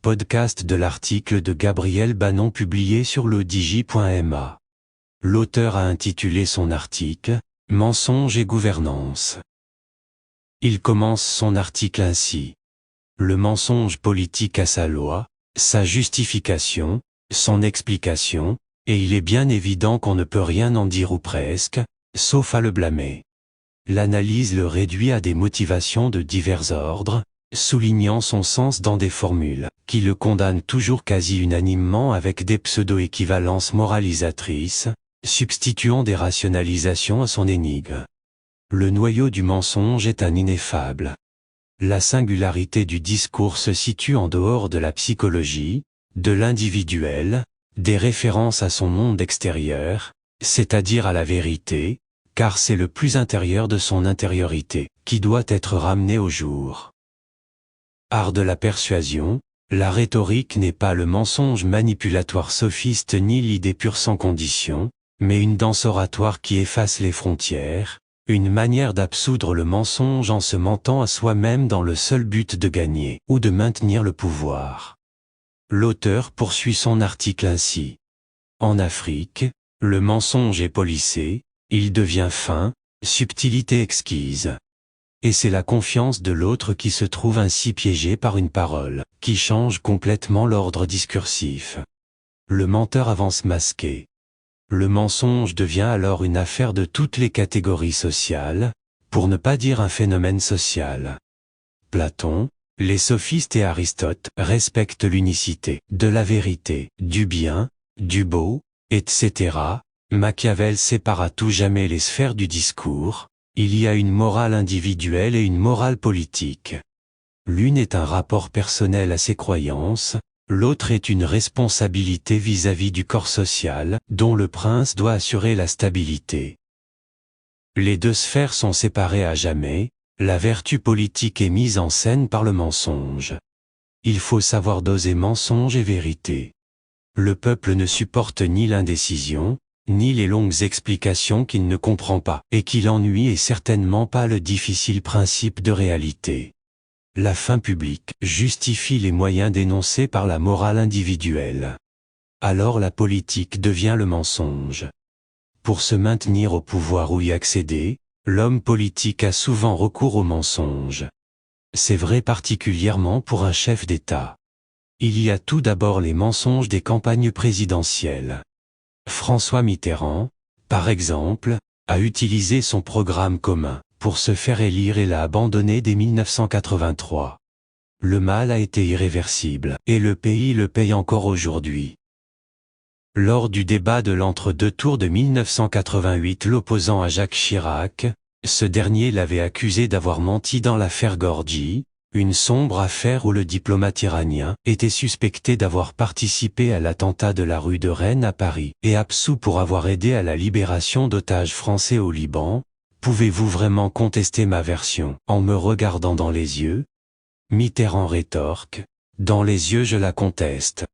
podcast de l'article de Gabriel Bannon publié sur ledigi.ma. L'auteur a intitulé son article « Mensonges et gouvernance ». Il commence son article ainsi. Le mensonge politique a sa loi, sa justification, son explication, et il est bien évident qu'on ne peut rien en dire ou presque, sauf à le blâmer. L'analyse le réduit à des motivations de divers ordres, soulignant son sens dans des formules, qui le condamnent toujours quasi unanimement avec des pseudo-équivalences moralisatrices, substituant des rationalisations à son énigme. Le noyau du mensonge est un ineffable. La singularité du discours se situe en dehors de la psychologie, de l'individuel, des références à son monde extérieur, c'est-à-dire à la vérité, car c'est le plus intérieur de son intériorité, qui doit être ramené au jour. Art de la persuasion, la rhétorique n'est pas le mensonge manipulatoire sophiste ni l'idée pure sans condition, mais une danse oratoire qui efface les frontières, une manière d'absoudre le mensonge en se mentant à soi-même dans le seul but de gagner ou de maintenir le pouvoir. L'auteur poursuit son article ainsi. En Afrique, le mensonge est policé, il devient fin, subtilité exquise. Et c'est la confiance de l'autre qui se trouve ainsi piégée par une parole, qui change complètement l'ordre discursif. Le menteur avance masqué. Le mensonge devient alors une affaire de toutes les catégories sociales, pour ne pas dire un phénomène social. Platon, les sophistes et Aristote respectent l'unicité de la vérité, du bien, du beau, etc. Machiavel sépare à tout jamais les sphères du discours. Il y a une morale individuelle et une morale politique. L'une est un rapport personnel à ses croyances, l'autre est une responsabilité vis-à-vis du corps social, dont le prince doit assurer la stabilité. Les deux sphères sont séparées à jamais, la vertu politique est mise en scène par le mensonge. Il faut savoir doser mensonge et vérité. Le peuple ne supporte ni l'indécision, ni les longues explications qu'il ne comprend pas, et qui l'ennuient et certainement pas le difficile principe de réalité. La fin publique justifie les moyens dénoncés par la morale individuelle. Alors la politique devient le mensonge. Pour se maintenir au pouvoir ou y accéder, l'homme politique a souvent recours au mensonge. C'est vrai particulièrement pour un chef d'État. Il y a tout d'abord les mensonges des campagnes présidentielles. François Mitterrand, par exemple, a utilisé son programme commun pour se faire élire et l'a abandonné dès 1983. Le mal a été irréversible, et le pays le paye encore aujourd'hui. Lors du débat de l'entre-deux tours de 1988 l'opposant à Jacques Chirac, ce dernier l'avait accusé d'avoir menti dans l'affaire Gorgui, une sombre affaire où le diplomate iranien était suspecté d'avoir participé à l'attentat de la rue de Rennes à Paris et absous pour avoir aidé à la libération d'otages français au Liban. Pouvez-vous vraiment contester ma version en me regardant dans les yeux? Mitterrand rétorque, dans les yeux je la conteste.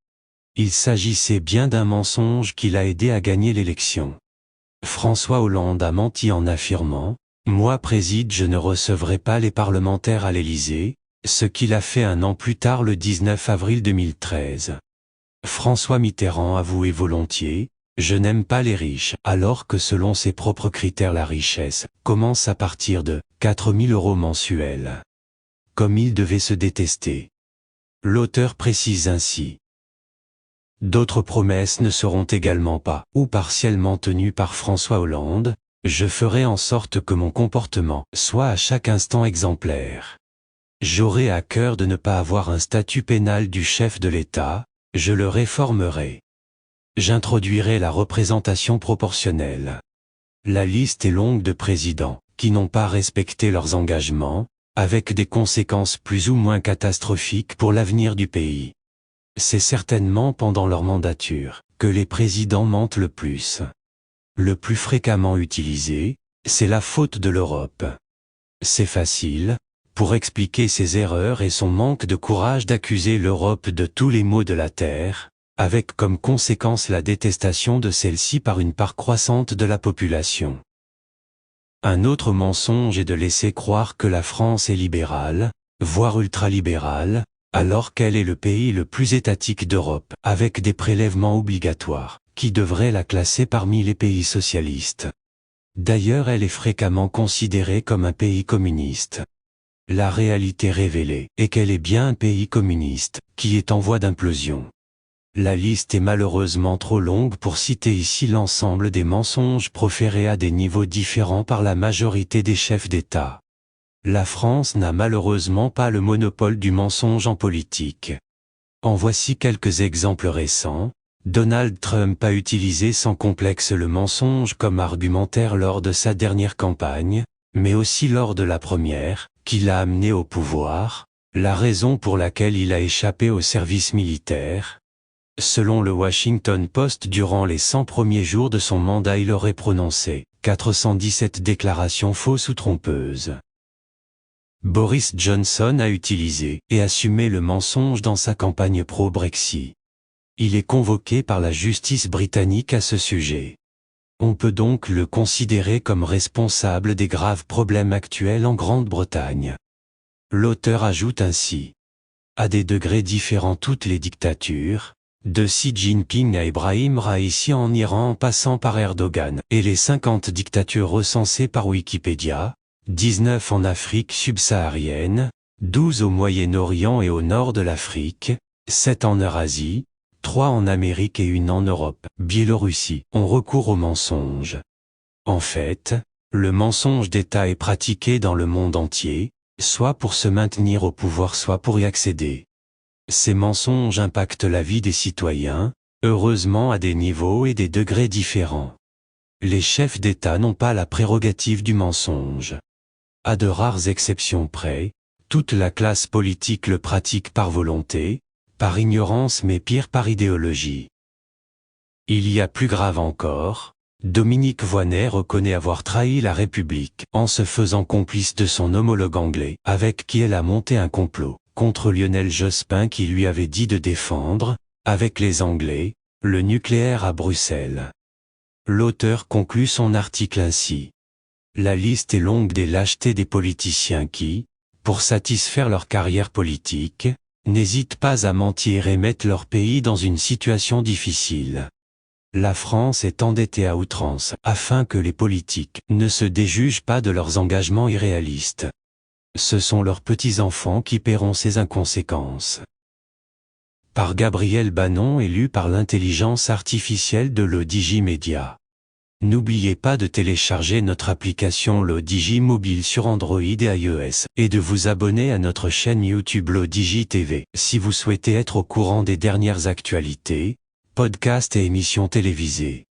Il s'agissait bien d'un mensonge qui l'a aidé à gagner l'élection. François Hollande a menti en affirmant, moi préside je ne recevrai pas les parlementaires à l'Élysée, ce qu'il a fait un an plus tard le 19 avril 2013. François Mitterrand avouait volontiers, je n'aime pas les riches, alors que selon ses propres critères la richesse commence à partir de 4 000 € mensuels. Comme il devait se détester. L'auteur précise ainsi. D'autres promesses ne seront également pas ou partiellement tenues par François Hollande, je ferai en sorte que mon comportement soit à chaque instant exemplaire. J'aurai à cœur de ne pas avoir un statut pénal du chef de l'État, je le réformerai. J'introduirai la représentation proportionnelle. La liste est longue de présidents qui n'ont pas respecté leurs engagements, avec des conséquences plus ou moins catastrophiques pour l'avenir du pays. C'est certainement pendant leur mandature que les présidents mentent le plus. Le plus fréquemment utilisé, c'est la faute de l'Europe. C'est facile, pour expliquer ses erreurs et son manque de courage d'accuser l'Europe de tous les maux de la terre, avec comme conséquence la détestation de celle-ci par une part croissante de la population. Un autre mensonge est de laisser croire que la France est libérale, voire ultralibérale, alors qu'elle est le pays le plus étatique d'Europe, avec des prélèvements obligatoires, qui devraient la classer parmi les pays socialistes. D'ailleurs, elle est fréquemment considérée comme un pays communiste. La réalité révélée est qu'elle est bien un pays communiste, qui est en voie d'implosion. La liste est malheureusement trop longue pour citer ici l'ensemble des mensonges proférés à des niveaux différents par la majorité des chefs d'État. La France n'a malheureusement pas le monopole du mensonge en politique. En voici quelques exemples récents. Donald Trump a utilisé sans complexe le mensonge comme argumentaire lors de sa dernière campagne, mais aussi lors de la première, qui l'a amené au pouvoir, la raison pour laquelle il a échappé au service militaire. Selon le Washington Post, durant les 100 premiers jours de son mandat, il aurait prononcé 417 déclarations fausses ou trompeuses. Boris Johnson a utilisé et assumé le mensonge dans sa campagne pro-Brexit. Il est convoqué par la justice britannique à ce sujet. On peut donc le considérer comme responsable des graves problèmes actuels en Grande-Bretagne. L'auteur ajoute ainsi: à des degrés différents toutes les dictatures, de Xi Jinping à Ebrahim Raïssi en Iran en passant par Erdogan, et les 50 dictatures recensées par Wikipédia, 19 en Afrique subsaharienne, 12 au Moyen-Orient et au nord de l'Afrique, 7 en Eurasie, 3 en Amérique et 1 en Europe, Biélorussie, ont recours au mensonge. En fait, le mensonge d'État est pratiqué dans le monde entier, soit pour se maintenir au pouvoir soit pour y accéder. Ces mensonges impactent la vie des citoyens, heureusement à des niveaux et des degrés différents. Les chefs d'État n'ont pas la prérogative du mensonge. À de rares exceptions près, toute la classe politique le pratique par volonté, par ignorance mais pire par idéologie. Il y a plus grave encore, Dominique Voynet reconnaît avoir trahi la République en se faisant complice de son homologue anglais, avec qui elle a monté un complot contre Lionel Jospin qui lui avait dit de défendre, avec les Anglais, le nucléaire à Bruxelles. L'auteur conclut son article ainsi. La liste est longue des lâchetés des politiciens qui, pour satisfaire leur carrière politique, n'hésitent pas à mentir et mettent leur pays dans une situation difficile. La France est endettée à outrance afin que les politiques ne se déjugent pas de leurs engagements irréalistes. Ce sont leurs petits-enfants qui paieront ces inconséquences. Par Gabriel Bannon et lu par l'intelligence artificielle de l'Odigi Media. N'oubliez pas de télécharger notre application l'Odigi Mobile sur Android et iOS, et de vous abonner à notre chaîne YouTube l'Odigi TV, si vous souhaitez être au courant des dernières actualités, podcasts et émissions télévisées.